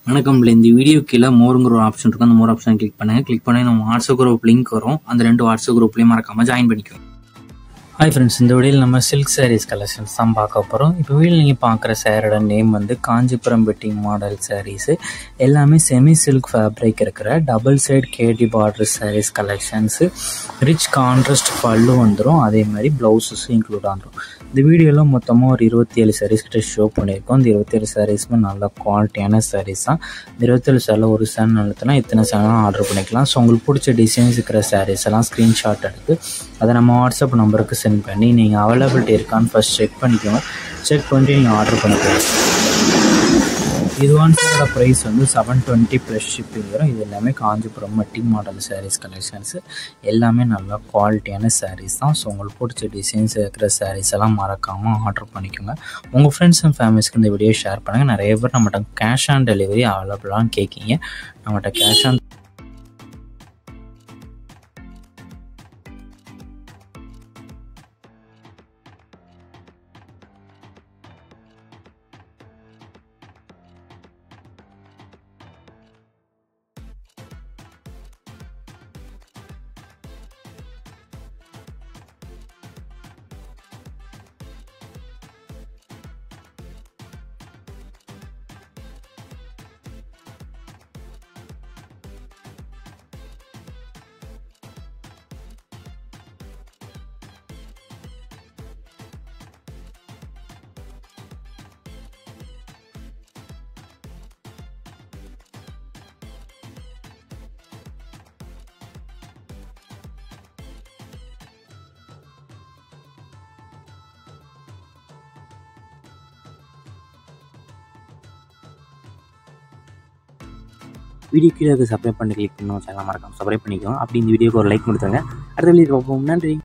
வணக்கம். இந்த வீடியோ கீழே மோருங்கிற ஒரு ஆப்ஷன் இருக்கும். அந்த மோர் ஆப்ஷன் கிளிக் பண்ணுங்க. கிளிக் பண்ணி நம்ம வாட்ஸ்அப் குரூப் லிங்க் வரும். அந்த 2 வாட்ஸ்அப் குரூப்லையும் மறக்காம ஜாயின் பண்ணிக்கோங்க. ஹாய் ஃப்ரெண்ட்ஸ், இந்த வீடியோவில் நம்ம சில்க் சாரீஸ் கலெக்ஷன்ஸ் தான் பார்க்க போகிறோம். இப்போ வீடியோவில் நீங்கள் பார்க்குற சாரியோட நேம் வந்து காஞ்சிபுரம் வெட்டிங் மாடல் சாரீஸு. எல்லாமே செமி சில்க் ஃபேப்ரிக் இருக்கிற டபுள் சைட் கேடி border sarees collections. Rich contrast பல்லு வந்துடும், அதே மாதிரி ப்ளவுஸஸும் இன்க்ளூட் ஆகிடும். இந்த வீடியோவில் மொத்தமாக ஒரு 27 சாரீஸ் கிட்ட ஷோ பண்ணியிருக்கோம். இந்த 27 சாரீஸுமே நல்ல குவாலிட்டியான சாரீஸ் தான். இந்த 27 சாரில் ஒரு சேனல் நடத்தினா இத்தனை சேனலும் ஆர்டர் பண்ணிக்கலாம். ஸோ உங்களுக்கு பிடிச்ச டிசைன்ஸ் இருக்கிற சாரீஸ் எல்லாம் ஸ்க்ரீன்ஷாட் எடுத்து அதை நம்ம வாட்ஸ்அப் நம்பருக்கு சென்ட் பண்ணி நீங்கள் அவைலபிலிட்டி இருக்கான்னு ஃபஸ்ட் செக் பண்ணிக்கோங்க. செக் பண்ணிட்டு நீங்கள் ஆர்டர் பண்ணிக்கலாம். இது ஒன்ஸோட ப்ரைஸ் வந்து 720 ப்ளஸ் ஷிப்பிங் வரும். இது எல்லாமே Kanchipuram wedding model sarees collections. எல்லாமே நல்ல குவாலிட்டியான சாரீஸ் தான். ஸோ உங்களுக்கு பிடிச்ச டிசைன்ஸ் இருக்கிற சாரீஸ் எல்லாம் மறக்காமல் ஆர்டர் பண்ணிக்கோங்க. உங்கள் ஃப்ரெண்ட்ஸ் அண்ட் ஃபேமிலிஸ்க்கு இந்த வீடியோ ஷேர் பண்ணுங்கள். நிறைய பேர் நம்மகிட்ட கேஷ் ஆன் டெலிவரி அவைலபிளான்னு கேட்கிங்க. நம்மகிட்ட கேஷ் ஆன் வீடியோ கீழே சப்ஸ்கிரைப் பண்ணி கிளிக் பண்ணணும். சேனல் மறக்காம சப்ஸ்கிரைப் பண்ணிக்கோங்க. அப்படி இந்த வீடியோக்கு ஒரு லைக் கொடுத்துருங்க. அடுத்த வீடியோ பார்ப்போம். நன்றி.